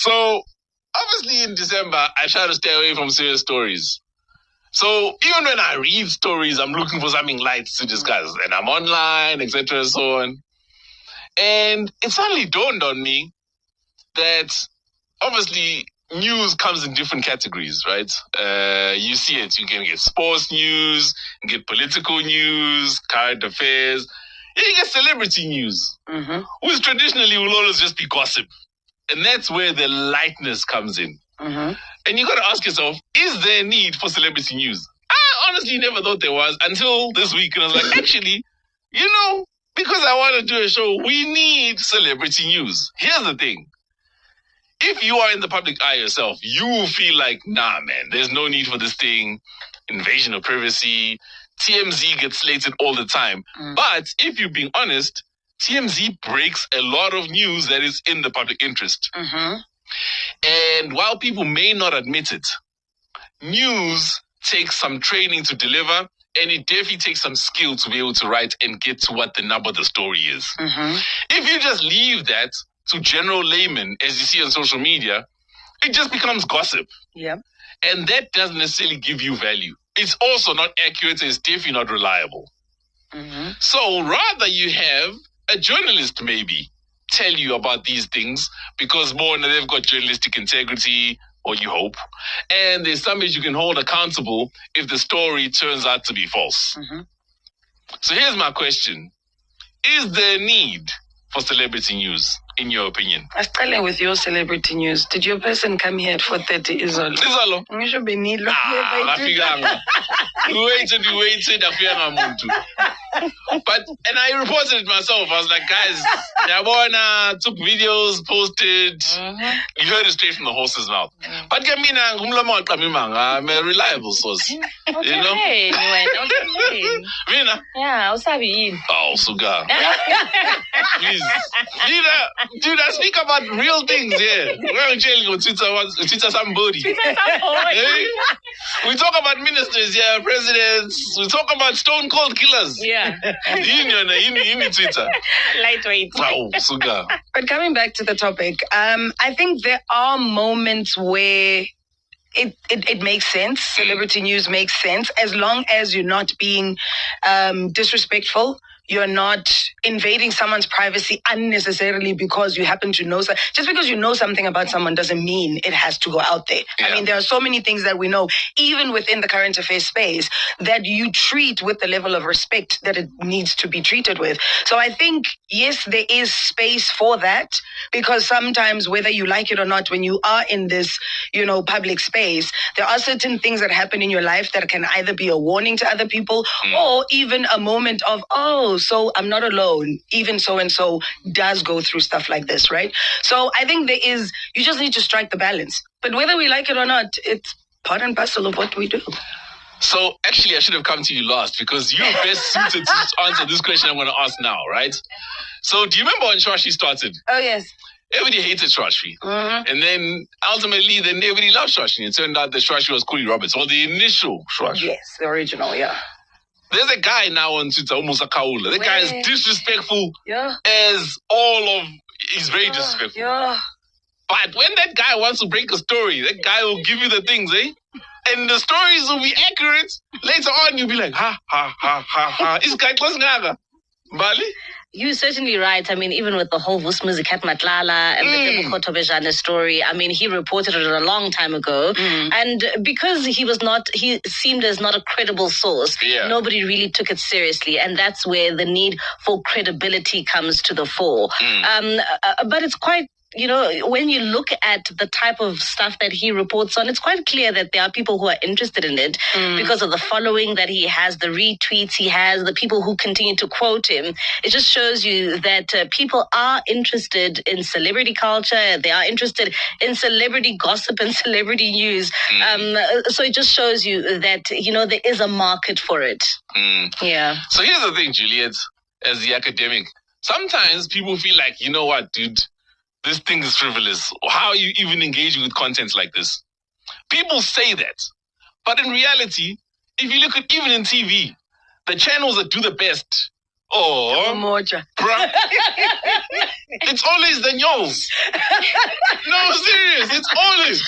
So, obviously in December, I try to stay away from serious stories. So, even when I read stories, I'm looking for something light to discuss. And I'm online, etc. and so on. And it suddenly dawned on me that obviously news comes in different categories, right? You see it. You can get sports news, you can get political news, current affairs. You get celebrity news, which traditionally will always just be gossip. And that's where the lightness comes in. And you got to ask yourself, is there a need for celebrity news? I honestly never thought there was until this week. And I was like, actually, because I want to do a show, we need celebrity news. Here's the thing. If you are in the public eye yourself, you feel like, nah, man, there's no need for this thing. Invasion of privacy. TMZ gets slated all the time. But if you're being honest, TMZ breaks a lot of news that is in the public interest. And while people may not admit it, news takes some training to deliver, and it definitely takes some skill to be able to write and get to what the nub of the story is. If you just leave that to general laymen, as you see on social media, it just becomes gossip. And that doesn't necessarily give you value. It's also not accurate, and it's definitely not reliable. So rather you have a journalist maybe tell you about these things, because more they've got journalistic integrity, or you hope, and there's somebody you can hold accountable if the story turns out to be false. So here's my question. Is there a need for celebrity news, in your opinion? I'm starting with your celebrity news. Did your person come here at 4:30? Izolo. You should be need. We waited, and I reported it myself. I was like, guys, Yabona took videos, posted. You heard it straight from the horse's mouth. But I'm a reliable source. Okay, you know? Mina? Yeah, oh, Suga. Please. Dude, I speak about real things here. We're in jail on Twitter somebody. Hey? We talk about ministers here, presidents. We talk about stone cold killers. Yeah. You need Twitter. Lightweight. Oh, Suga. But coming back to the topic, I think there are moments where it makes sense. Celebrity news makes sense as long as you're not being disrespectful. You're not invading someone's privacy unnecessarily because you happen to know. Just because you know something about someone doesn't mean it has to go out there. I mean, there are so many things that we know, even within the current affairs space, that you treat with the level of respect that it needs to be treated with. So I think, yes, there is space for that, because sometimes, whether you like it or not, when you are in this, public space, there are certain things that happen in your life that can either be a warning to other people or even a moment of, so I'm not alone. Even so-and-so does go through stuff like this, right? So I think you just need to strike the balance. But whether we like it or not, it's part and parcel of what we do. So actually, I should have come to you last, because you're best suited to answer this question I'm going to ask now, right? So do you remember when Shwashwi started? Oh, yes. Everybody hated Shwashwi. And then ultimately, everybody loved Shwashwi. It turned out that Shwashwi was Cooley Roberts, or the initial Shwashwi. Yes, the original, yeah. There's a guy now on Twitter, almost a Kaula. That guy is disrespectful as he's very disrespectful. But when that guy wants to break a story, that guy will give you the things, and the stories will be accurate. Later on, you'll be like, ha, ha, ha, ha, ha. Is guy close Ngaga? Bali? You're certainly right. I mean, even with the whole Vus Music at Matlala and the Tebo Bejane story, I mean, he reported it a long time ago. And because he seemed as not a credible source, nobody really took it seriously. And that's where the need for credibility comes to the fore. But it's quite, when you look at the type of stuff that he reports on, it's quite clear that there are people who are interested in it because of the following that he has, the retweets he has, the people who continue to quote him. It just shows you that people are interested in celebrity culture. They are interested in celebrity gossip and celebrity news. So it just shows you that, there is a market for it. Yeah. So here's the thing, Juliet, as the academic. Sometimes people feel like, you know what, dude? This thing is frivolous. How are you even engaging with content like this? People say that. But in reality, if you look at even in TV, the channels that do the best, it's always the news. No, serious. Always.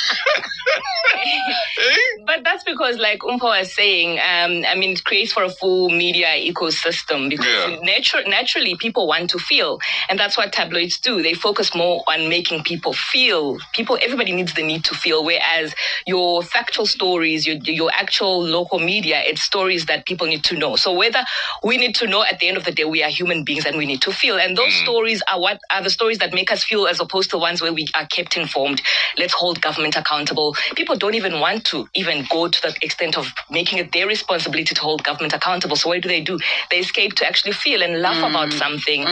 But that's because, like Umpa was saying, it creates for a full media ecosystem because naturally people want to feel. And that's what tabloids do. They focus more on making people feel. Everybody needs the need to feel, whereas your factual stories, your actual local media, it's stories that people need to know. So whether we need to know at the end of the day, we are human beings and we need to feel. And those stories are the stories that make us feel, as opposed to ones where we are kept informed. Let's hold government accountable. People don't even want to even go to the extent of making it their responsibility to hold government accountable. So what do? They escape to actually feel and laugh about something,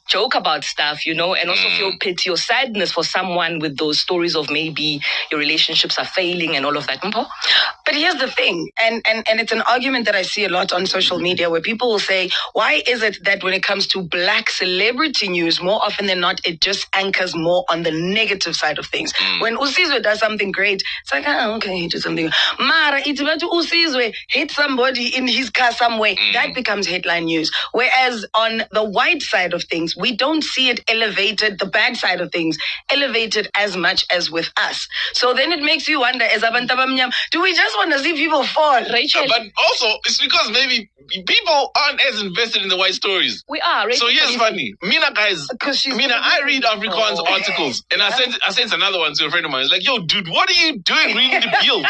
joke about stuff, and also feel pity or sadness for someone with those stories of maybe your relationships are failing and all of that. But here's the thing, and it's an argument that I see a lot on social media where people will say, why is it that when it comes to black celebrity news, more often than not, it just anchors more on the negative side of things? When Sizwe does something great, it's like, okay, he did something. Mara, it's about Sizwe hit somebody in his car somewhere. That becomes headline news. Whereas on the white side of things, we don't see it elevated, the bad side of things, elevated as much as with us. So then it makes you wonder, as abantu abamnyama, do we just want to see people fall? Rachel? But also, it's because maybe people aren't as invested in the white stories. We are. Rachel, so here's funny. Mina, guys, I read Afrikaans articles, and I sent another one to a friend of mine. It's like, yo, dude, what are you doing reading the Bill?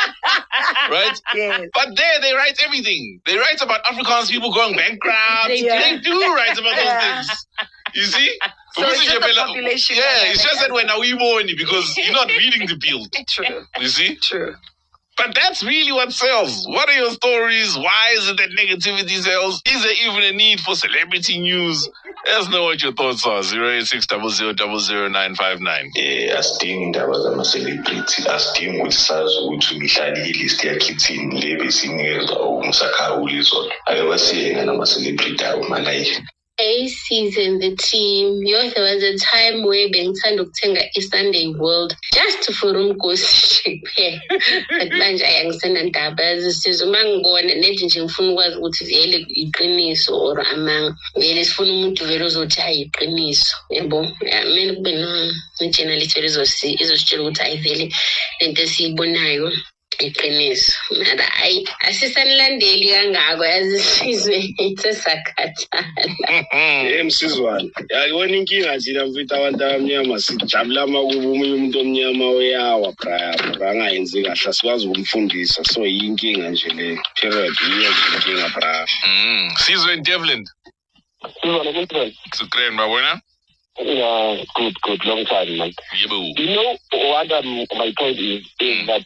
Right? Yes. But there, they write everything. They write about Afrikaans people going bankrupt. They do write about those things. You see? So it's just the population. It's just that we're now because you're not reading the Bill. True. You see? True. But that's really what sells. What are your stories? Why is it that negativity sells? Is there even a need for celebrity news? Let us know what your thoughts are. 08600000959. Asidingi indaba zama-celebrity, asidingi ukuthi sazi ukuthi ngihlale ilist yakhithini le besinikezwa umsakhawuli zona. Ayewasiyena nama-celebrity awo malayi. Season the team. There was a time where bengithanda ukuthenga iSunday World just for umgosi kuphela. But manje ayangisena ndaba sizuma ngibona nethi nje ngifuna ukwazi ukuthi vele iqiniso or amanga. Vele sifuna umuntu vele ozothi ayiqiniso. Yebo. Mina kube no-journalist vele izositshela ukuthi ayivele lento esiyibonayo iqiniso. Mara asisanilandeli kangako yazisizwe sesakhathala. Msizwane, yayibona inkinga thina mfethu abantu abamnyama sijabula makuba omunye umuntu omnyama uyawa bra angayenzi kahle asikwazi ukumfundisa. So yinkinga nje le period yiyo inkinga bra. Sizwe Devlin. Sizwane kunjani? Great, mabona? Yeah, good, long time, man. Yebo. You know what my point is that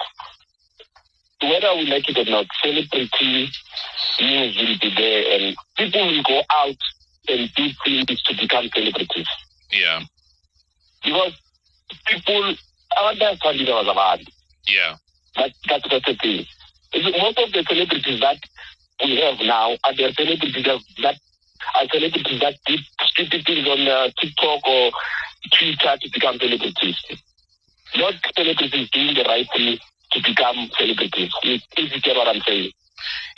whether we like it or not, celebrity news will be there and people will go out and do things to become celebrities. Yeah. Because people, understand it was about. Yeah. That's the thing. Most of the celebrities that we have now are the celebrities that did stupid things on TikTok or Twitter to become celebrities. Not celebrities doing the right thing to become celebrities. If you get what I'm saying.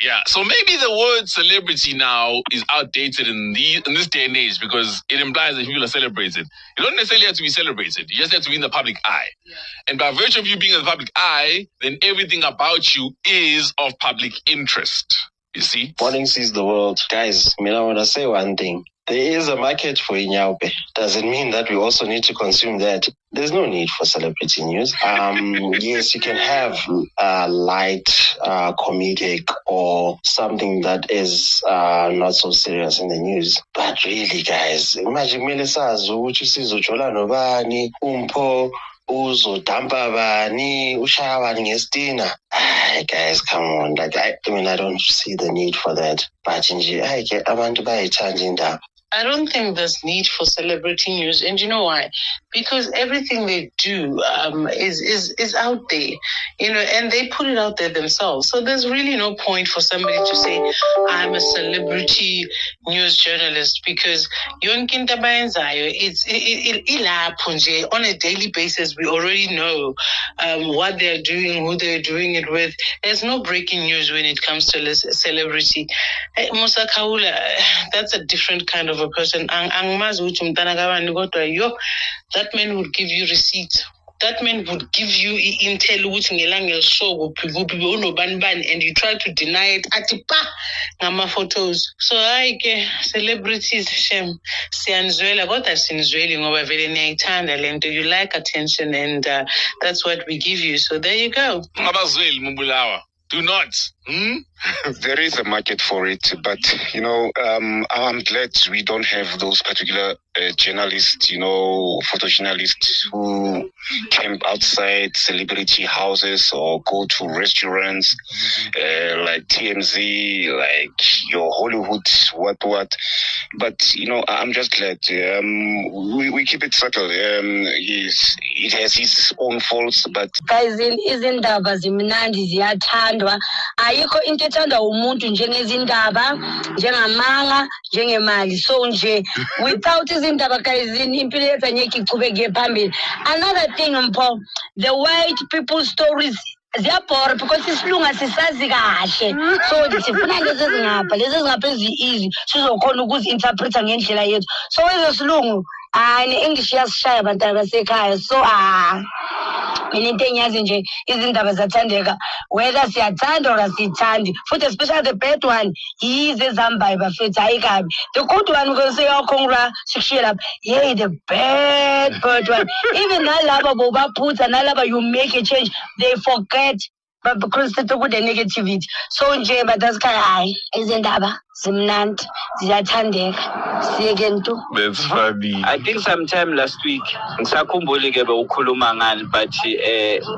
Yeah, so maybe the word celebrity now is outdated in this day and age because it implies that people are celebrated. You don't necessarily have to be celebrated. You just have to be in the public eye. Yeah. And by virtue of you being in the public eye, then everything about you is of public interest. You see? Morning sees the world. Guys, I want to say one thing. There is a market for Inyaupe. Doesn't mean that we also need to consume that. There's no need for celebrity news. Yes, you can have light, comedic, or something that is not so serious in the news. But really, guys, imagine Melissa's Uchizo Chola Novani, Umpo, Uzo Dampa Bani, Ushawani Ngestina. Guys, come on. I don't see the need for that. But I want to buy a changing that. I don't think there's need for celebrity news, and you know why? Because everything they do is out there, and they put it out there themselves. So there's really no point for somebody to say, I'm a celebrity news journalist, because it's on a daily basis. We already know what they're doing, who they're doing it with. There's no breaking news when it comes to celebrity. Musa Kaula, that's a different kind of a person. That man would give you receipts. that man would give you intel ukuthi ngelanga elisho kuphi kuphi unobani bani, and you try to deny it athi pa ngama photos. So hayi ke celebrities shem siyanizwela kodwa sinizweli ngoba vele niyayithanda lento. You like attention, and that's what we give you. So there you go. Abazweli Mubulawa. Do not. There is a market for it, but I'm glad we don't have those particular journalists, photojournalists who camp outside celebrity houses or go to restaurants like TMZ, like your Hollywood, what. But I'm just glad we keep it subtle. Yes, it has its own faults, but guys, izindaba zimnandi ziyathandwa. Ayikho into ethandwa umuntu njengezindaba, njengamanga, njengemali. So nje without izindaba guys, impilo yethu angeke ichubeke phambili. Another thing Mpho, the white people stories ziyabhora because isilunga sisazi kahle. So sifuna lezi zingapha easy sizokhona ukuzi-interpreta ngendlela yethu. So ezosilungu ne-English iyasishaya abantwana basekhaya. So mina into engiyazi nje izindaba ziyathandeka whether siyathanda or asiyithandi, futhi especially the bad one yize ezambayo bafethu hayi kabi. The good one because seyakhongra sikushiye lapha, yay the bad one. Even nalaba bobaphutha nalaba you make a change, they forget but because the negativity. So nje badazikhaya hayi izindaba zimnandi ziyathandeka siyeke nto. That's funny. I think sometime last week ngisakhumbule ke bewukhuluma ngani, but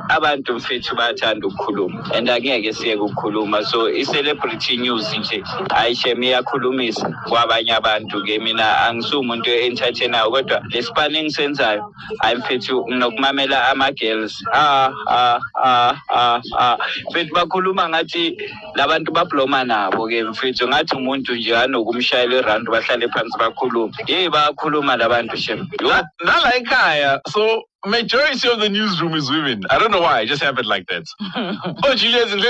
abantu mfethu bayathanda ukukhuluma and angeke siyeke ukukhuluma. So i-celebrity news nje ayishem iyakhulumisa kwabanye abantu ke. Mina angisumuntu entertainayo kodwa lespanning senzayo hayi mfethu nginokumamela ama-girls mfethu bakhuluma ngathi labantu babloma nabo ke mfethu ngathi umuntu nje anokumshayela irand bahlale phansi bakhuluma. Yey bayakhuluma labantu shem. Nala ekhaya. So majority of the newsroom is women. I don't know why. It just happened like that. Oh, Julia's in the